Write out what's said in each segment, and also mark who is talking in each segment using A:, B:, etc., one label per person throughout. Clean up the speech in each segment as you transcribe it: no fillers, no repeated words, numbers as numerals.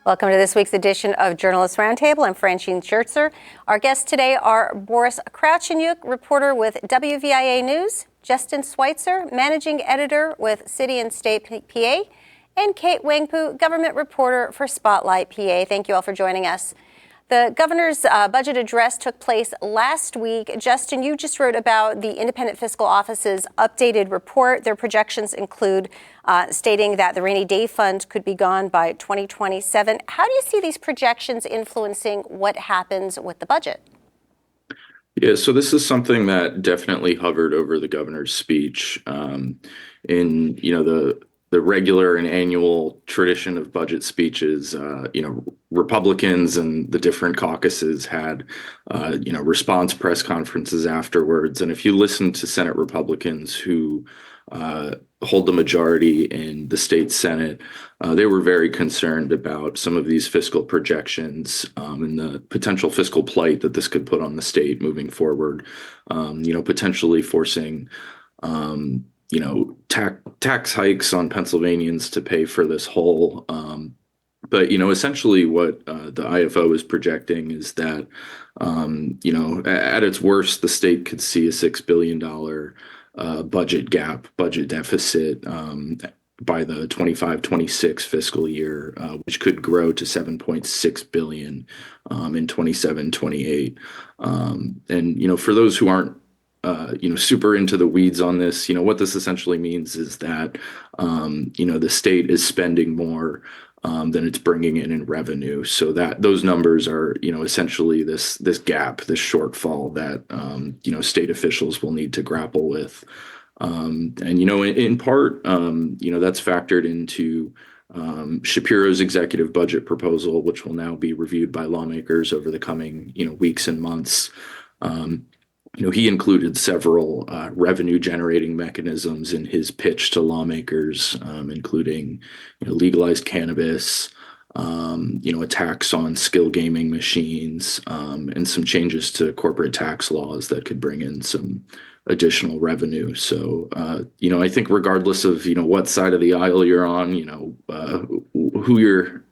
A: Welcome to this week's edition of Journalist Roundtable. I'm Francine Sweitzer. Our guests today are Borys Krawczeniuk, reporter with WVIA News, Justin Sweitzer, managing editor with City and State PA, and Kate Huangpu, government reporter for Spotlight PA. Thank you all for joining us. The governor's budget address took place last week. Justin, you just wrote about the Independent Fiscal Office's updated report. Their projections include stating that the rainy day fund could be gone by 2027. How do you see these projections influencing what happens with the budget?
B: Yeah, so this is something that definitely hovered over the governor's speech. The regular and annual tradition of budget speeches, Republicans and the different caucuses had, response press conferences afterwards. And if you listen to Senate Republicans who hold the majority in the state Senate, they were very concerned about some of these fiscal projections and the potential fiscal plight that this could put on the state moving forward, potentially forcing tax hikes on Pennsylvanians to pay for this hole. But essentially what the IFO is projecting is that, at its worst, the state could see a $6 billion budget deficit by the 25-26 fiscal year, which could grow to $7.6 billion in 27-28. And, for those who aren't super into the weeds on this, what this essentially means is that, the state is spending more than it's bringing in revenue. So that those numbers are, essentially this gap, this shortfall that, state officials will need to grapple with. In part, that's factored into Shapiro's executive budget proposal, which will now be reviewed by lawmakers over the coming, weeks and months. He included several revenue-generating mechanisms in his pitch to lawmakers, including legalized cannabis, a tax on skill gaming machines, and some changes to corporate tax laws that could bring in some additional revenue. So, I think regardless of what side of the aisle you're on, who you're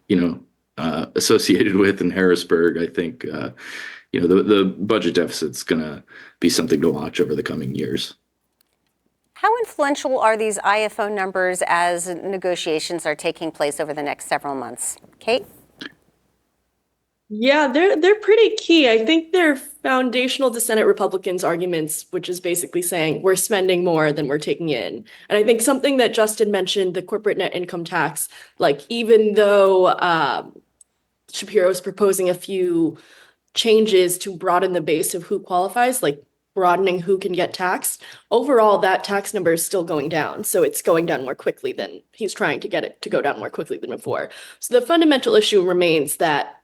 B: associated with in Harrisburg, I think the budget deficit's going to be something to watch over the coming years.
A: How influential are these IFO numbers as negotiations are taking place over the next several months? Kate?
C: Yeah, they're pretty key. I think they're foundational to Senate Republicans' arguments, which is basically saying we're spending more than we're taking in. And I think something that Justin mentioned, the corporate net income tax, even though Shapiro is proposing a few changes to broaden the base of who qualifies, like broadening who can get taxed, overall that tax number is still going down. So it's going down more quickly than he's trying to get it to go down more quickly than before. So the fundamental issue remains that,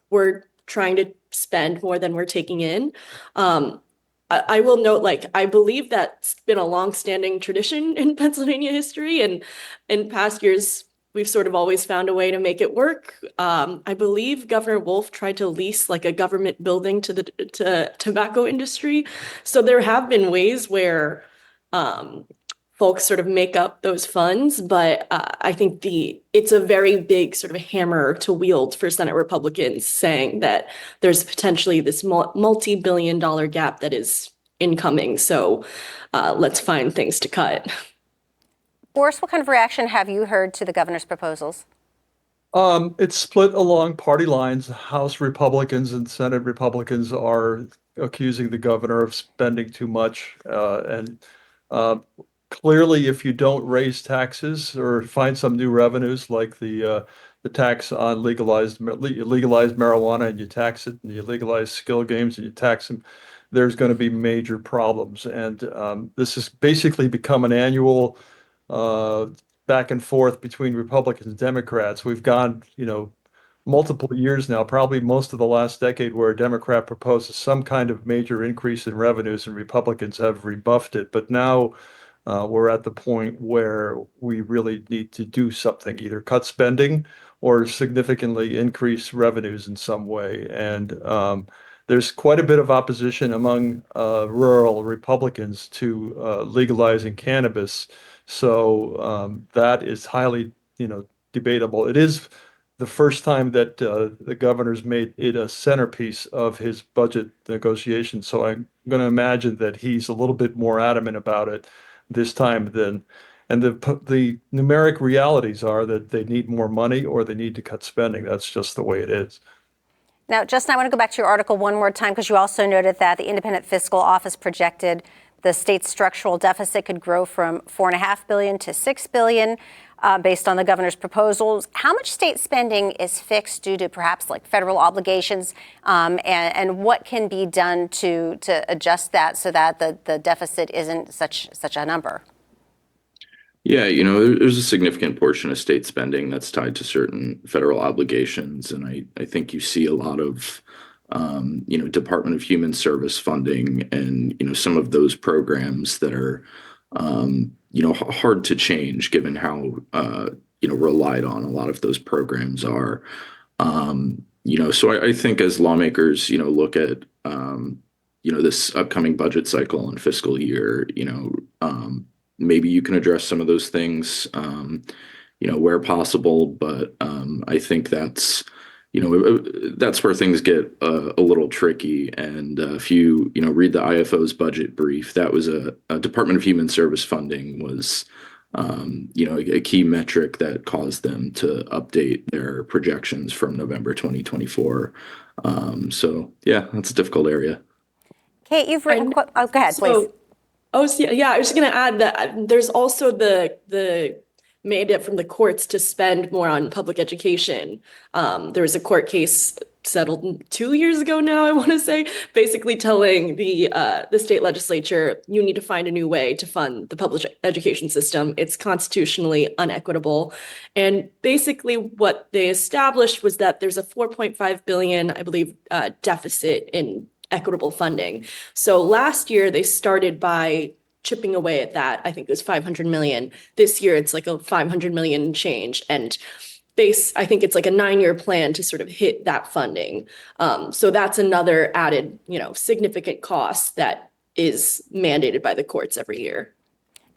C: we're trying to spend more than we're taking in. I will note, I believe that's been a longstanding tradition in Pennsylvania history, and in past years, we've sort of always found a way to make it work. I believe Governor Wolf tried to lease a government building to the tobacco industry. So there have been ways where folks sort of make up those funds, but I think it's a very big sort of hammer to wield for Senate Republicans, saying that there's potentially this multi-billion-dollar gap that is incoming. So let's find things to cut.
A: Borys, what kind of reaction have you heard to the governor's proposals?
D: It's split along party lines. House Republicans and Senate Republicans are accusing the governor of spending too much. Clearly, if you don't raise taxes or find some new revenues, like the tax on legalized marijuana, and you tax it, and you legalize skill games and you tax them, there's going to be major problems. And this has basically become an annual back and forth between Republicans and Democrats. We've gone, multiple years now, probably most of the last decade, where a Democrat proposes some kind of major increase in revenues and Republicans have rebuffed it. But now we're at the point where we really need to do something, either cut spending or significantly increase revenues in some way. And there's quite a bit of opposition among rural Republicans to legalizing cannabis. So that is highly, debatable. It is the first time that the governor's made it a centerpiece of his budget negotiations. So I'm going to imagine that he's a little bit more adamant about it this time than, and the numeric realities are that they need more money or they need to cut spending. That's just the way it is.
A: Now, Justin, I want to go back to your article one more time because you also noted that the Independent Fiscal Office projected the state's structural deficit could grow from $4.5 billion to $6 billion based on the governor's proposals. How much state spending is fixed due to perhaps like federal obligations, and what can be done to adjust that so that the deficit isn't such a number?
B: Yeah, there's a significant portion of state spending that's tied to certain federal obligations. And I think you see a lot of, Department of Human Service funding and, some of those programs that are, hard to change given how, relied on a lot of those programs are. So I think as lawmakers, look at, this upcoming budget cycle and fiscal year, maybe you can address some of those things, where possible. But I think that's where things get a little tricky. And if you, read the IFO's budget brief, that was a Department of Human Service funding was, a key metric that caused them to update their projections from November 2024. So, yeah, that's a difficult area.
A: Kate, you've written, go ahead, please.
C: Yeah, I was just going to add that there's also the mandate from the courts to spend more on public education. There was a court case settled 2 years ago now, I want to say, basically telling the state legislature, you need to find a new way to fund the public education system. It's constitutionally unequitable. And basically what they established was that there's a $4.5 billion, I believe, deficit in equitable funding. So last year they started by chipping away at that. I think it was 500 million. This year it's like a 500 million change. And I think it's like a 9-year plan to sort of hit that funding. So that's another added, significant cost that is mandated by the courts every year.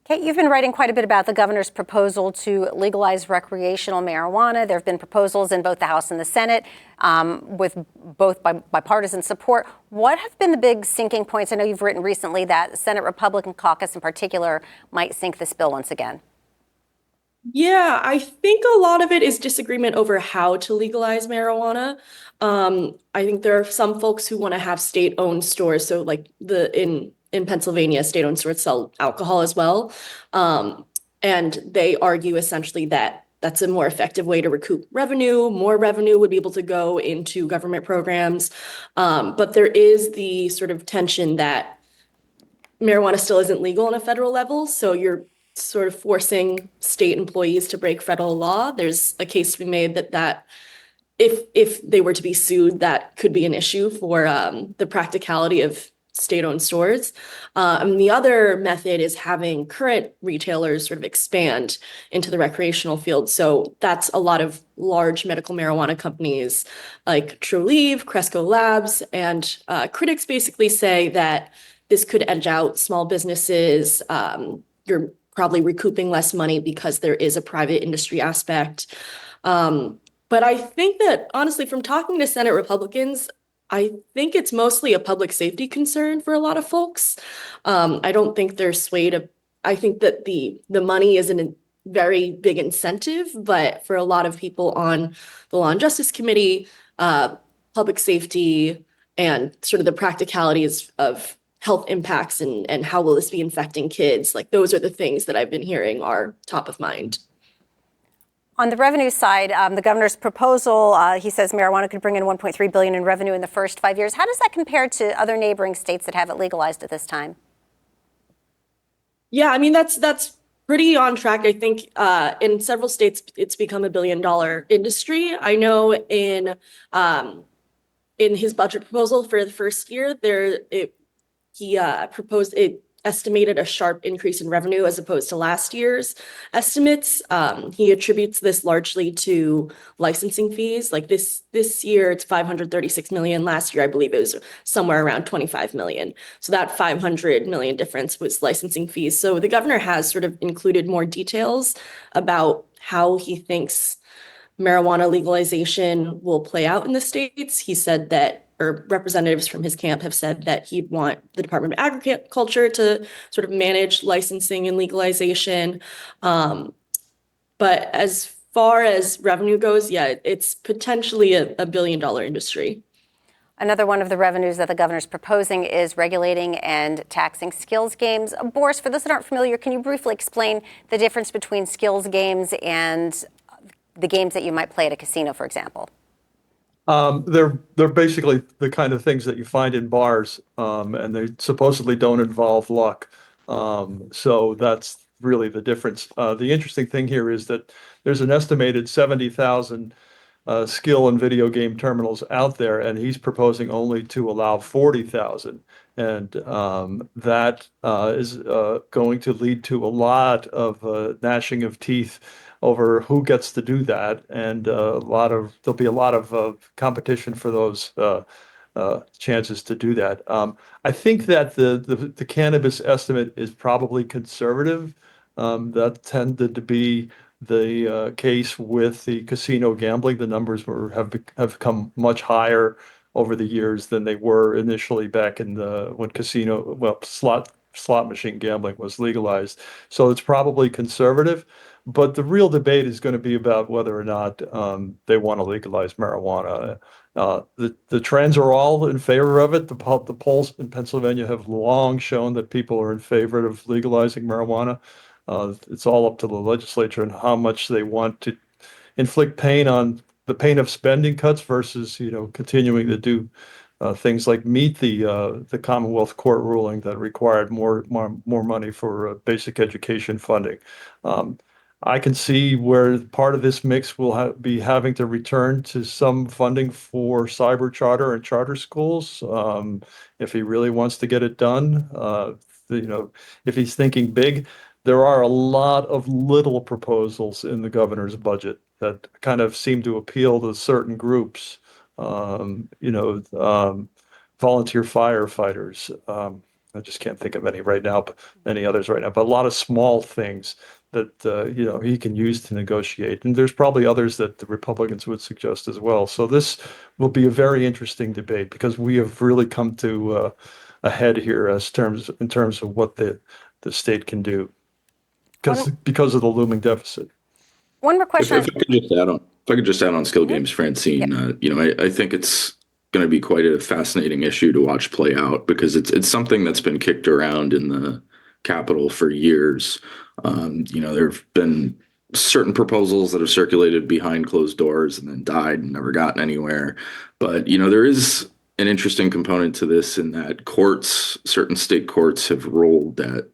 A: Kate, you've been writing quite a bit about the governor's proposal to legalize recreational marijuana. There have been proposals in both the House and the Senate with both bipartisan support. What have been the big sinking points? I know you've written recently that the Senate Republican caucus in particular might sink this bill once again.
C: Yeah, I think a lot of it is disagreement over how to legalize marijuana. I think there are some folks who want to have state-owned stores. So like in Pennsylvania, state-owned stores sell alcohol as well. And they argue essentially that that's a more effective way to recoup revenue. More revenue would be able to go into government programs. But there is the sort of tension that marijuana still isn't legal on a federal level. So you're sort of forcing state employees to break federal law. There's a case to be made that if they were to be sued, that could be an issue for the practicality of state-owned stores. And the other method is having current retailers sort of expand into the recreational field. So that's a lot of large medical marijuana companies like Trulieve, Cresco Labs, and critics basically say that this could edge out small businesses. You're probably recouping less money because there is a private industry aspect. But I think that honestly, from talking to Senate Republicans, I think it's mostly a public safety concern for a lot of folks. I don't think they're swayed. I think that the money isn't a very big incentive, but for a lot of people on the Law and Justice Committee, public safety and sort of the practicalities of health impacts and how will this be infecting kids, like those are the things that I've been hearing are top of mind.
A: On the revenue side, the governor's proposal, he says marijuana could bring in $1.3 billion in revenue in the first 5 years. How does that compare to other neighboring states that have it legalized at this time?
C: Yeah, I mean, that's pretty on track. I think in several states, it's become $1 billion industry. I know in his budget proposal for the first year, he proposed it estimated a sharp increase in revenue as opposed to last year's estimates. He attributes this largely to licensing fees. Like this year, it's 536 million. Last year, I believe it was somewhere around 25 million. So that 500 million difference was licensing fees. So the governor has sort of included more details about how he thinks marijuana legalization will play out in the states. He said that, or representatives from his camp have said that he'd want the Department of Agriculture to sort of manage licensing and legalization. But as far as revenue goes, yeah, it's potentially a billion-dollar industry.
A: Another one of the revenues that the governor's proposing is regulating and taxing skills games. Boris, for those that aren't familiar, can you briefly explain the difference between skills games and the games that you might play at a casino, for example?
D: They're basically the kind of things that you find in bars, and they supposedly don't involve luck. So that's really the difference. The interesting thing here is that there's an estimated 70,000 skill and video game terminals out there, and he's proposing only to allow 40,000. And that is going to lead to a lot of gnashing of teeth over who gets to do that, and there'll be a lot of competition for those chances to do that. I think that the cannabis estimate is probably conservative. That tended to be the case with the casino gambling. The numbers have come much higher over the years than they were initially back in when slot machine gambling was legalized. So it's probably conservative. But the real debate is going to be about whether or not they want to legalize marijuana. The trends are all in favor of it. The polls in Pennsylvania have long shown that people are in favor of legalizing marijuana. It's all up to the legislature and how much they want to inflict pain on the pain of spending cuts versus, continuing to do things like meet the Commonwealth Court ruling that required more money for basic education funding. I can see where part of this mix will be having to return to some funding for cyber charter and charter schools, if he really wants to get it done. If he's thinking big, there are a lot of little proposals in the governor's budget that kind of seem to appeal to certain groups. Volunteer firefighters. I just can't think of any right now, but any others right now. But a lot of small things that he can use to negotiate, and there's probably others that the Republicans would suggest as well. So this will be a very interesting debate because we have really come to a head here in terms of what the state can do because of the looming deficit.
A: One more question.
B: If I could just add on skill games, Francine. I think it's going to be quite a fascinating issue to watch play out because it's something that's been kicked around in the Capitol for years. There have been certain proposals that have circulated behind closed doors and then died and never gotten anywhere. But, there is an interesting component to this in that certain state courts have ruled that,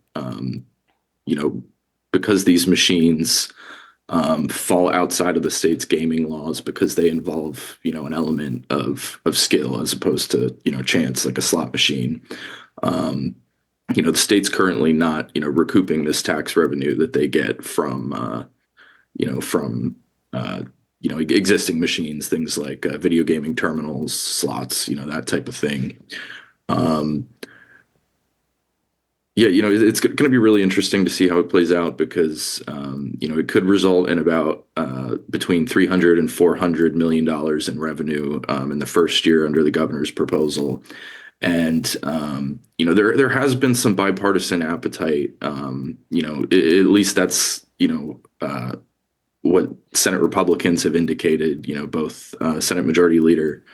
B: because these machines fall outside of the state's gaming laws because they involve, an element of skill as opposed to, chance like a slot machine. The state's currently not, recouping this tax revenue that they get from existing machines, things like video gaming terminals, slots, that type of thing. It's going to be really interesting to see how it plays out because, it could result in about between $300 and $400 million in revenue in the first year under the governor's proposal. And, there has been some bipartisan appetite, at least that's, what Senate Republicans have indicated, both Senate Majority Leader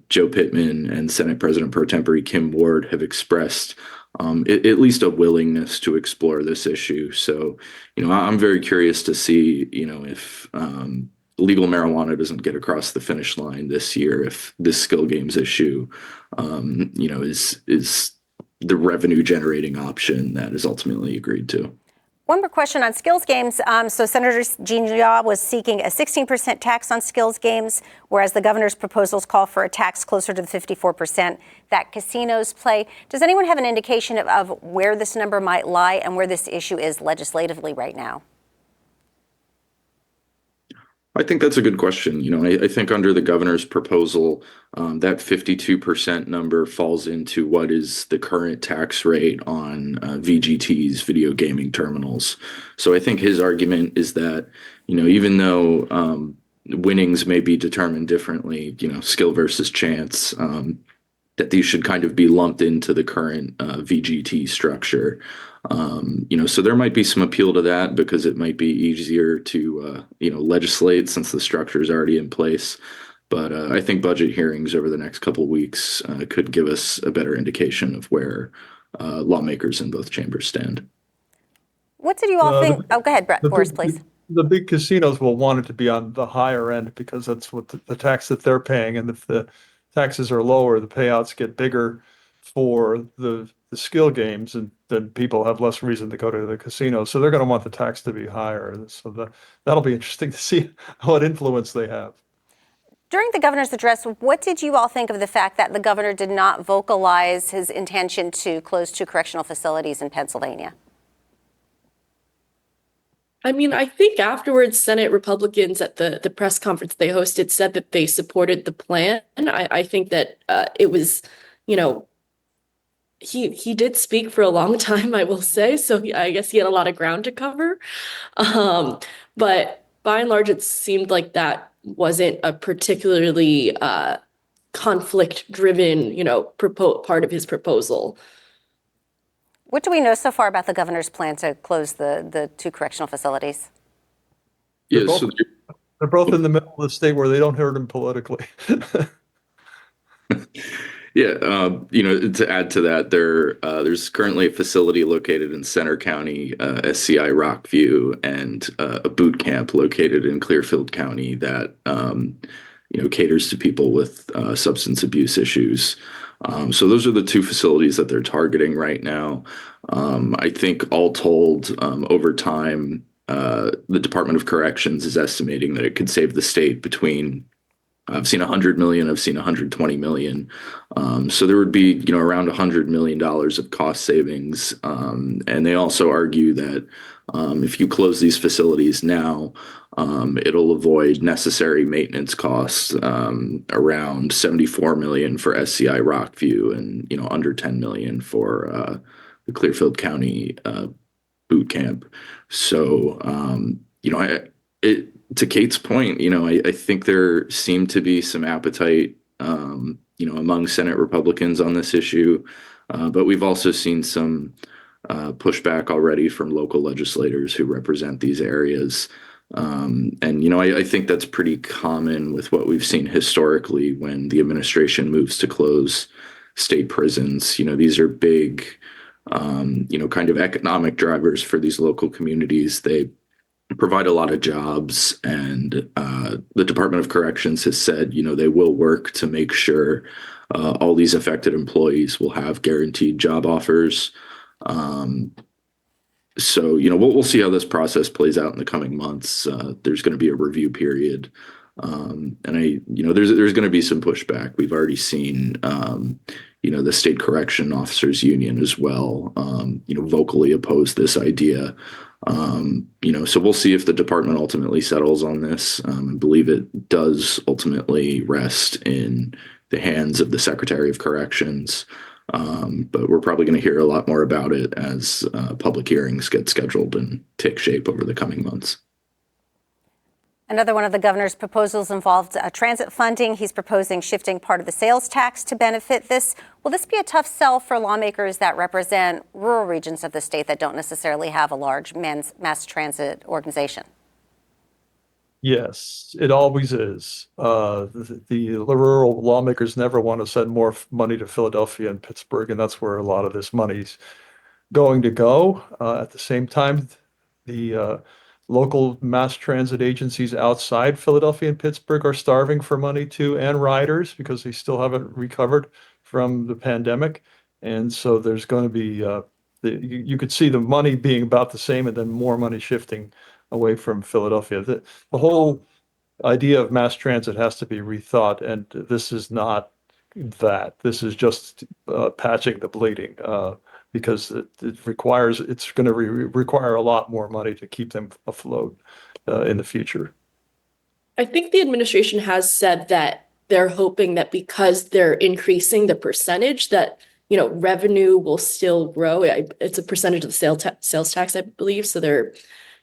B: Joe Pittman and Senate President Pro Tempore Kim Ward have expressed at least a willingness to explore this issue. So, I'm very curious to see, if legal marijuana doesn't get across the finish line this year, if this skill games issue, is the revenue generating option that is ultimately agreed to.
A: One more question on skills games. So Senator Jean Yaw was seeking a 16% tax on skills games, whereas the governor's proposals call for a tax closer to the 54% that casinos pay. Does anyone have an indication of where this number might lie and where this issue is legislatively right now?
B: I think that's a good question. I think under the governor's proposal, that 52% number falls into what is the current tax rate on VGTs, video gaming terminals. So I think his argument is that, even though winnings may be determined differently, skill versus chance, that these should kind of be lumped into the current VGT structure. So there might be some appeal to that because it might be easier to, legislate since the structure is already in place. But I think budget hearings over the next couple of weeks could give us a better indication of where lawmakers in both chambers stand.
A: What did you all think? Oh, go ahead, Boris, please.
D: The big casinos will want it to be on the higher end because that's what the tax that they're paying. And if the taxes are lower, the payouts get bigger for the skill games, and then people have less reason to go to the casino. So they're going to want the tax to be higher. So that'll be interesting to see what influence they have.
A: During the governor's address, what did you all think of the fact that the governor did not vocalize his intention to close 2 correctional facilities in Pennsylvania?
C: I mean, I think afterwards, Senate Republicans at the press conference they hosted said that they supported the plan. And I think that it was, he did speak for a long time, I will say. So I guess he had a lot of ground to cover. But by and large, it seemed like that wasn't a particularly conflict-driven, part of his proposal.
A: What do we know so far about the governor's plan to close the 2 correctional facilities?
B: Yeah,
D: They're both in the middle of the state where they don't hurt him politically.
B: Yeah, to add to that, there's currently a facility located in Center County, SCI Rockview, and a boot camp located in Clearfield County that caters to people with substance abuse issues. So those are the 2 facilities that they're targeting right now. I think all told, over time, the Department of Corrections is estimating that it could save the state between, I've seen 100 million, I've seen 120 million. So there would be, around $100 million of cost savings. And they also argue that if you close these facilities now, it'll avoid necessary maintenance costs, around 74 million for SCI Rockview and, under 10 million for the Clearfield County boot camp. So, to Kate's point, I think there seemed to be some appetite, among Senate Republicans on this issue. But we've also seen some pushback already from local legislators who represent these areas. I think that's pretty common with what we've seen historically when the administration moves to close state prisons. These are big, kind of economic drivers for these local communities. They provide a lot of jobs, and the Department of Corrections has said, they will work to make sure all these affected employees will have guaranteed job offers. So, we'll see how this process plays out in the coming months. There's going to be a review period. And there's going to be some pushback. We've already seen, the State Correction Officers Union as well, vocally oppose this idea. So we'll see if the department ultimately settles on this. I believe it does ultimately rest in the hands of the Secretary of Corrections. But we're probably going to hear a lot more about it as public hearings get scheduled and take shape over the coming months.
A: Another one of the governor's proposals involved transit funding. He's proposing shifting part of the sales tax to benefit this. Will this be a tough sell for lawmakers that represent rural regions of the state that don't necessarily have a large mass transit organization?
D: Yes, it always is. The rural lawmakers never want to send more money to Philadelphia and Pittsburgh, and that's where a lot of this money's going to go. At the same time, the local mass transit agencies outside Philadelphia and Pittsburgh are starving for money too, and riders, because they still haven't recovered from the pandemic. And so there's going to be, you could see the money being about the same and then more money shifting away from Philadelphia. The whole idea of mass transit has to be rethought, and this is not that. This is just patching the bleeding. Because it's going to require a lot more money to keep them afloat in the future.
C: I think the administration has said that they're hoping that because they're increasing the percentage that, revenue will still grow. It's a percentage of the sales tax, I believe. So they're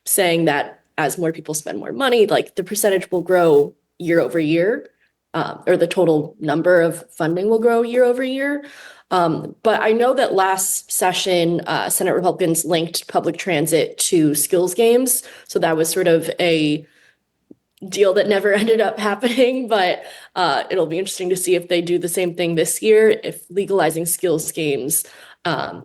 C: saying that as more people spend more money, like the percentage will grow year over year, or the total number of funding will grow year over year. But I know that last session, Senate Republicans linked public transit to skills games. So that was sort of a deal that never ended up happening, but it'll be interesting to see if they do the same thing this year, if legalizing skills games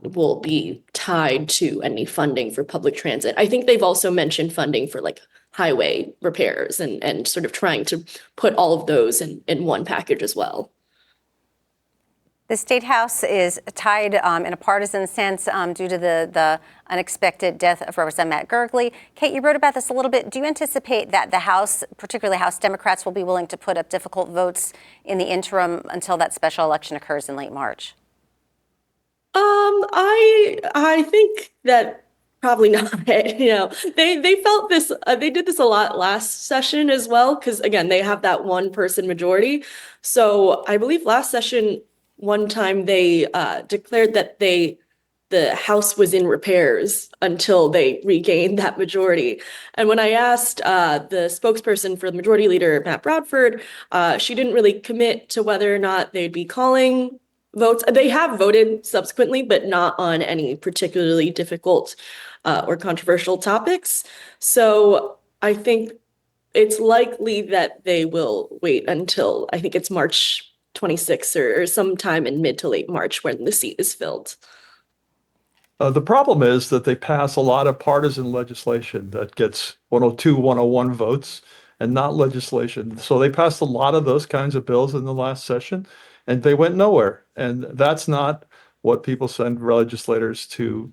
C: will be tied to any funding for public transit. I think they've also mentioned funding for like highway repairs and sort of trying to put all of those in one package as well.
A: The State House is tied in a partisan sense due to the unexpected death of Representative Matt Gergely. Kate, you wrote about this a little bit. Do you anticipate that the House, particularly House Democrats, will be willing to put up difficult votes in the interim until that special election occurs in late March?
C: I think that probably not. You know, they felt this. They did this a lot last session as well, because again, they have that one-person majority. So I believe last session, one time they declared that the House was in repairs until they regained that majority. And when I asked the spokesperson for the majority leader, Matt Bradford, she didn't really commit to whether or not they'd be calling votes. They have voted subsequently, but not on any particularly difficult or controversial topics. So I think it's likely that they will wait until, I think it's March 26th or sometime in mid to late March when the seat is filled.
D: The problem is that they pass a lot of partisan legislation that gets 102, 101 votes and not legislation. So they passed a lot of those kinds of bills in the last session and they went nowhere. And that's not what people send legislators to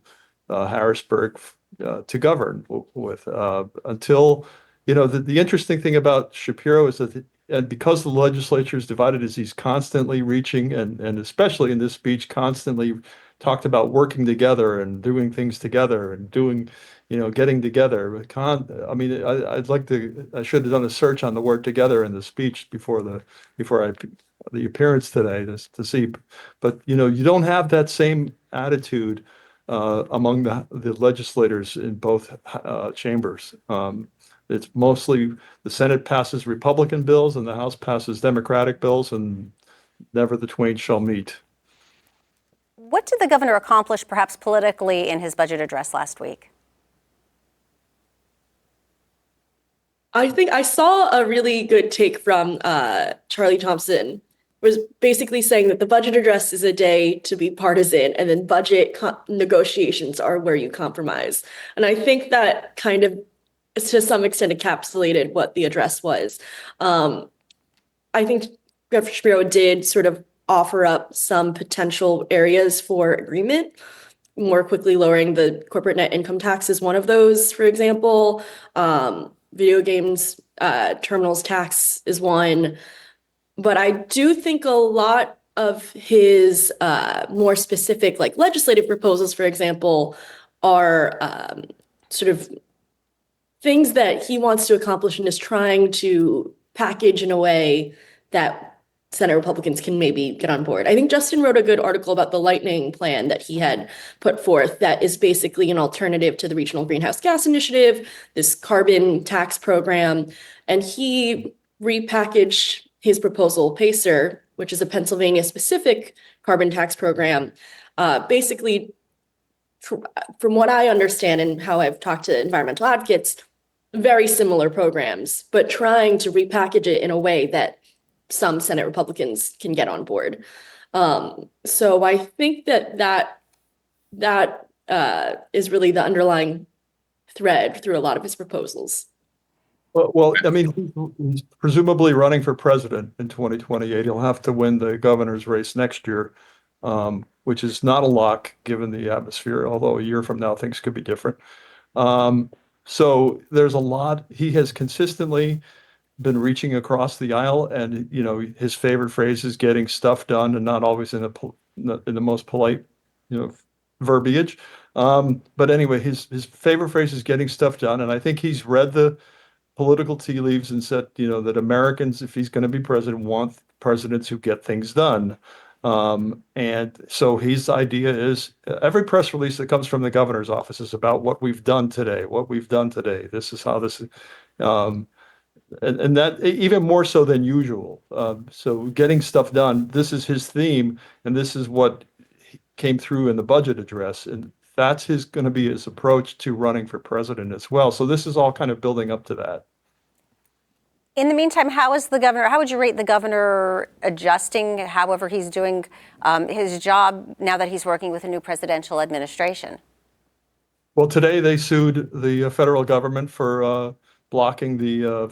D: Harrisburg to govern with until, you know, the interesting thing about Shapiro is that and because the legislature is divided, is he's constantly reaching and especially in this speech, constantly talked about working together and doing things together and doing, you know, getting together. I mean, I should have done a search on the word together in the speech before the appearance today to see. But, you know, you don't have that same attitude among the legislators in both chambers. It's mostly the Senate passes Republican bills and the House passes Democratic bills, and never the twain shall meet.
A: What did the governor accomplish, perhaps politically, in his budget address last week?
C: I think I saw a really good take from Charlie Thompson, was basically saying that the budget address is a day to be partisan, and then budget negotiations are where you compromise. And I think that kind of to some extent encapsulated what the address was. I think Governor Shapiro did sort of offer up some potential areas for agreement, more quickly lowering the corporate net income tax is one of those, for example. Video games terminals tax is one. But I do think a lot of his more specific, like legislative proposals, for example, are sort of things that he wants to accomplish and is trying to package in a way that Senate Republicans can maybe get on board. I think Justin wrote a good article about the Lightning Plan that he had put forth that is basically an alternative to the Regional Greenhouse Gas Initiative, this carbon tax program. And he repackaged his proposal, PACER, which is a Pennsylvania-specific carbon tax program, basically, from what I understand and how I've talked to environmental advocates, very similar programs, but trying to repackage it in a way that some Senate Republicans can get on board. So I think that is really the underlying thread through a lot of his proposals.
D: Well, I mean, he's presumably running for president in 2028. He'll have to win the governor's race next year, which is not a lock given the atmosphere, although a year from now things could be different. So there's a lot. He has consistently been reaching across the aisle, and you know his favorite phrase is getting stuff done, and not always in the most polite, you know, verbiage. But anyway, his favorite phrase is getting stuff done, and I think he's read the political tea leaves and said, you know, that Americans, if he's going to be president, want presidents who get things done. And so his idea is every press release that comes from the governor's office is about what we've done today, This is how this, And that even more so than usual. So getting stuff done, this is his theme, and this is what came through in the budget address. And that's going to be his approach to running for president as well. So this is all kind of building up to that.
A: In the meantime, how would you rate the governor adjusting, however he's doing his job now that he's working with a new presidential administration?
D: Well, today they sued the federal government for blocking the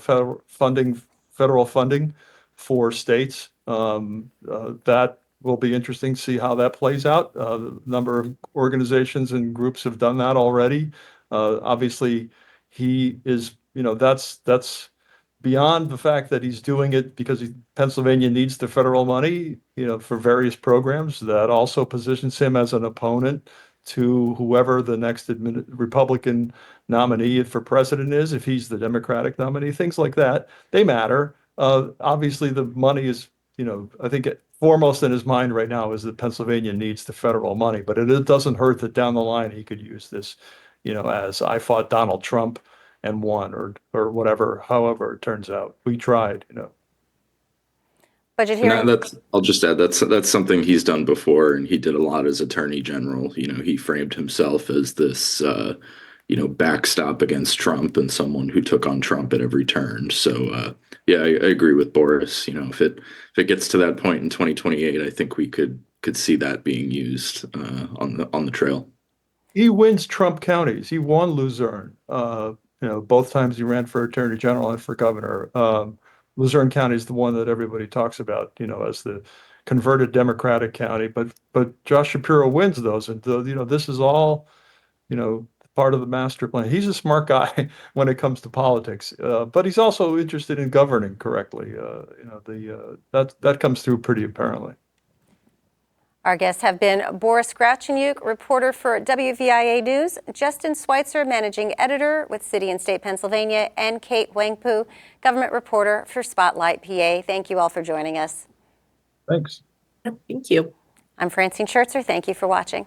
D: federal funding for states. That will be interesting to see how that plays out. A number of organizations and groups have done that already. Obviously, he is, that's beyond the fact that he's doing it because Pennsylvania needs the federal money, for various programs. That also positions him as an opponent to whoever the next Republican nominee for president is, if he's the Democratic nominee, things like that. They matter. Obviously, the money is, I think foremost in his mind right now is that Pennsylvania needs the federal money, but it doesn't hurt that down the line he could use this, as I fought Donald Trump and won, or whatever, however it turns out. We tried,
A: Budget hearing.
B: I'll just add that's something he's done before, and he did a lot as Attorney General. He framed himself as this backstop against Trump and someone who took on Trump at every turn. So yeah, I agree with Boris. If it gets to that point in 2028, I think we could see that being used on the trail.
D: He wins Trump counties. He won Luzerne. Both times he ran for Attorney General and for governor. Luzerne County is the one that everybody talks about, as the converted Democratic county. But Josh Shapiro wins those, and this is all, part of the master plan. He's a smart guy when it comes to politics, but he's also interested in governing correctly. That comes through pretty apparently.
A: Our guests have been Borys Krawczeniuk, reporter for WVIA News, Justin Sweitzer, managing editor with City and State Pennsylvania, and Kate Huangpu, government reporter for Spotlight PA. Thank you all for joining us.
D: Thanks.
C: Thank you.
A: I'm Francine Schertzer. Thank you for watching.